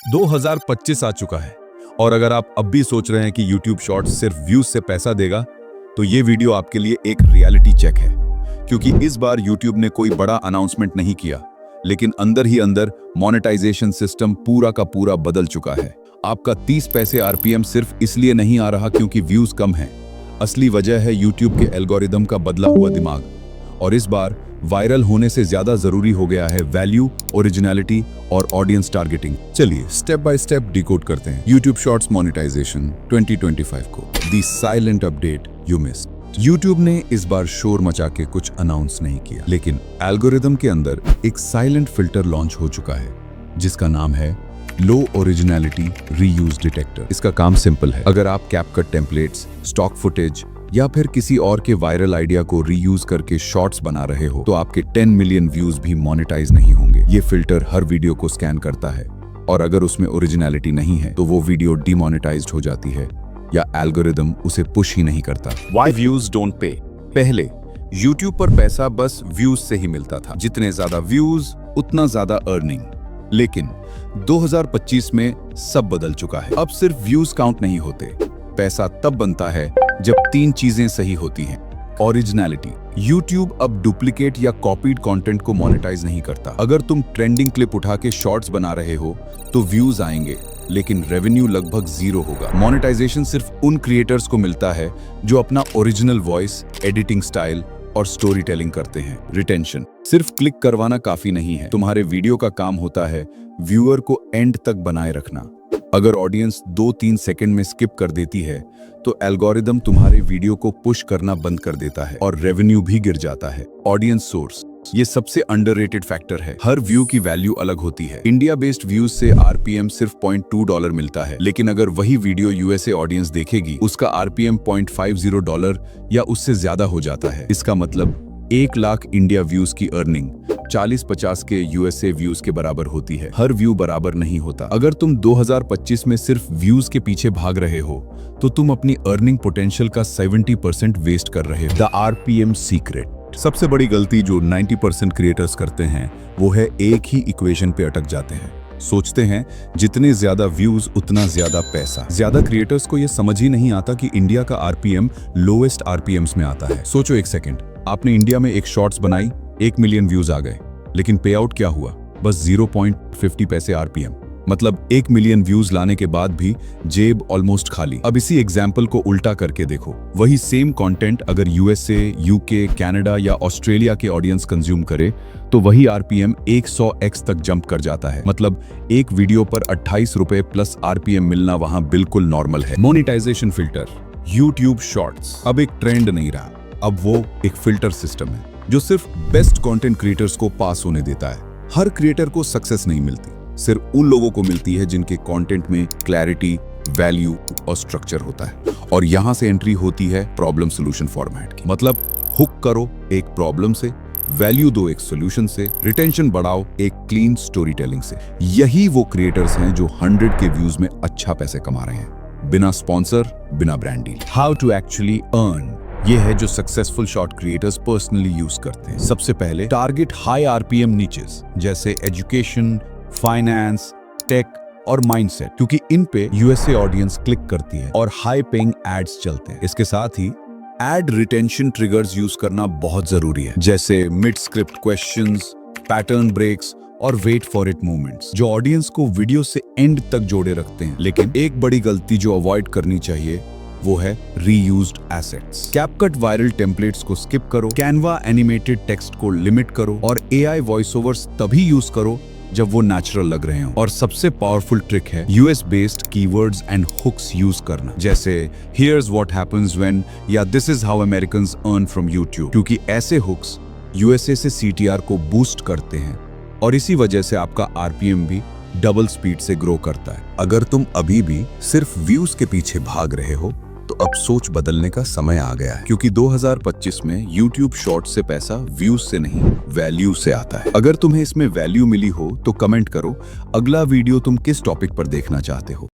2025 आ चुका है और अगर आप अब भी सोच रहे हैं कि YouTube शॉर्ट्स सिर्फ व्यूज से पैसा देगा, तो ये वीडियो आपके लिए एक रियलिटी चेक है। क्योंकि इस बार YouTube ने कोई बड़ा अनाउंसमेंट नहीं किया, लेकिन अंदर ही अंदर मोनेटाइजेशन सिस्टम पूरा का पूरा बदल चुका है। आपका 30 पैसे RPM सिर्फ इसलिए नहीं आ रहा क्योंकि व्यूज कम हैं। असली वजह है YouTube के एल्गोरिदम का बदला हुआ दिमाग। और इस बार वायरल होने से ज्यादा जरूरी हो गया है वैल्यू, ओरिजिनलिटी और ऑडियंस टारगेटिंग। चलिए स्टेप बाय स्टेप डिकोड करते हैं YouTube शॉर्ट्स मोनेटाइजेशन 2025 को। दी silent update you missed. YouTube ने इस बार शोर मचा के कुछ अनाउंस नहीं किया, लेकिन एल्गोरिदम के अंदर एक साइलेंट फिल्टर लॉन्च हो चुका है जिसका नाम है लो ओरिजिनलिटी रीयूज डिटेक्टर। इसका काम सिंपल है। अगर आप कैपकट टेम्पलेट्स, स्टॉक फुटेज या फिर किसी और के वायरल आइडिया को रीयूज करके शॉर्ट्स बना रहे हो, तो आपके 10 मिलियन व्यूज भी मोनेटाइज नहीं होंगे। ये फिल्टर हर वीडियो को स्कैन करता है और अगर उसमें ओरिजिनलिटी नहीं है तो वो वीडियो डिमोनेटाइज्ड हो जाती है या एल्गोरिदम उसे पुश ही नहीं करता। Why views don't pay? पहले YouTube पर पैसा बस व्यूज से ही मिलता था। जितने ज्यादा व्यूज उतना ज्यादा अर्निंग। लेकिन 2025 में सब बदल चुका है। अब सिर्फ व्यूज काउंट नहीं होते। पैसा तब बनता है जब 3 चीजें सही होती हैं। ओरिजिनलिटी। YouTube अब डुप्लीकेट या कॉपीड कंटेंट को मोनेटाइज नहीं करता। अगर तुम ट्रेंडिंग क्लिप उठा के शॉर्ट्स बना रहे हो तो व्यूज आएंगे, लेकिन रेवेन्यू लगभग 0 होगा। मोनेटाइजेशन सिर्फ उन क्रिएटर्स को मिलता है जो अपना ओरिजिनल वॉइस, एडिटिंग स्टाइल और स्टोरी टेलिंग करते हैं। रिटेंशन। सिर्फ क्लिक करवाना काफी नहीं है। तुम्हारे वीडियो का काम होता है व्यूअर को एंड तक बनाए रखना। अगर ऑडियंस 2-3 सेकंड में स्किप कर देती है तो एल्गोरिदम तुम्हारे वीडियो को पुश करना बंद कर देता है और रेवेन्यू भी गिर जाता है। Audience source. ये सबसे अंडररेटेड फैक्टर है। हर व्यू की वैल्यू अलग होती है। इंडिया बेस्ड व्यूज से RPM सिर्फ $0.2 मिलता है, लेकिन अगर वही वीडियो USA ऑडियंस देखेगी, उसका RPM $0.50 या उससे ज्यादा हो जाता है। इसका मतलब 1 लाख इंडिया व्यूज की अर्निंग 40-50 के USA व्यूज के बराबर होती है। हर व्यू बराबर नहीं होता। अगर तुम 2025 में सिर्फ व्यूज के पीछे भाग रहे हो तो तुम अपनी अर्निंग पोटेंशियल का 70% वेस्ट कर रहे हो। The RPM secret. सबसे बड़ी गलती जो 90% क्रिएटर्स करते हैं वो है एक ही इक्वेशन पे अटक जाते हैं। सोचते हैं जितने ज्यादा व्यूज उतना ज्यादा पैसा। ज्यादा क्रिएटर्स को ये समझ ही नहीं आता कि इंडिया का RPM लोएस्ट RPMs में आता है। सोचो एक सेकेंड, आपने इंडिया में एक शॉर्ट्स बनाई, 1 मिलियन व्यूज आ गए, लेकिन पे आउट क्या हुआ? बस 0.50 पैसे RPM। मतलब 1 मिलियन व्यूज लाने के बाद भी जेब ऑलमोस्ट खाली। अब इसी एग्जाम्पल को उल्टा करके देखो। वही सेम कंटेंट अगर USA, UK, कनाडा या ऑस्ट्रेलिया के ऑडियंस कंज्यूम करे तो वही RPM 100x तक जंप कर जाता है। मतलब एक वीडियो पर 28 रुपए प्लस RPM मिलना वहां बिल्कुल नॉर्मल है। Monetization filter. YouTube शॉर्ट्स अब एक ट्रेंड नहीं रहा, अब वो एक फिल्टर सिस्टम है जो सिर्फ बेस्ट कंटेंट क्रिएटर्स को पास होने देता है। हर क्रिएटर को सक्सेस नहीं मिलती, सिर्फ उन लोगों को मिलती है जिनके कंटेंट में क्लैरिटी, वैल्यू और स्ट्रक्चर होता है। और यहां से एंट्री होती है प्रॉब्लम सॉल्यूशन फॉर्मेट की। मतलब हुक करो एक प्रॉब्लम से, वैल्यू दो एक सॉल्यूशन से, रिटेंशन बढ़ाओ एक क्लीन स्टोरी टेलिंग से। यही वो क्रिएटर्स हैं जो 100 के व्यूज में अच्छा पैसे कमा रहे हैं, बिना स्पॉन्सर, बिना brand deal. How to actually earn, ये है जो successful short creators personally use करते हैं। सबसे पहले टारगेट हाई RPM नीचेस जैसे एजुकेशन, फाइनेंस, टेक और माइंडसेट, क्योंकि इन पे USA ऑडियंस क्लिक करती है और हाई पेइंग एड्स चलते हैं। इसके साथ ही एड रिटेंशन ट्रिगर्स यूज करना बहुत जरूरी है, जैसे mid script questions, pattern breaks और वेट फॉर इट मूवमेंट्स, जो ऑडियंस को वीडियो से एंड तक जोड़े रखते हैं। लेकिन एक बड़ी गलती जो अवॉइड करनी चाहिए वो है reused assets. CapCut viral templates को स्किप करो, कैनवा एनिमेटेड टेक्स्ट को लिमिट करो और AI वॉइस ओवर्स तभी यूज करो जब वो नेचुरल लग रहे हो। और सबसे पावरफुल ट्रिक है US based keywords and hooks use करना, जैसे हियर्स व्हाट हैपेंस व्हेन या this is how Americans earn from YouTube, क्योंकि ऐसे हुक्स USA से CTR को बूस्ट करते हैं और इसी वजह से आपका RPM भी डबल स्पीड से ग्रो करता है। अगर तुम अभी भी सिर्फ व्यूज के पीछे भाग रहे हो तो अब सोच बदलने का समय आ गया है, क्योंकि 2025 में YouTube शॉर्ट से पैसा व्यूज से नहीं वैल्यू से आता है। अगर तुम्हें इसमें वैल्यू मिली हो तो कमेंट करो अगला वीडियो तुम किस टॉपिक पर देखना चाहते हो।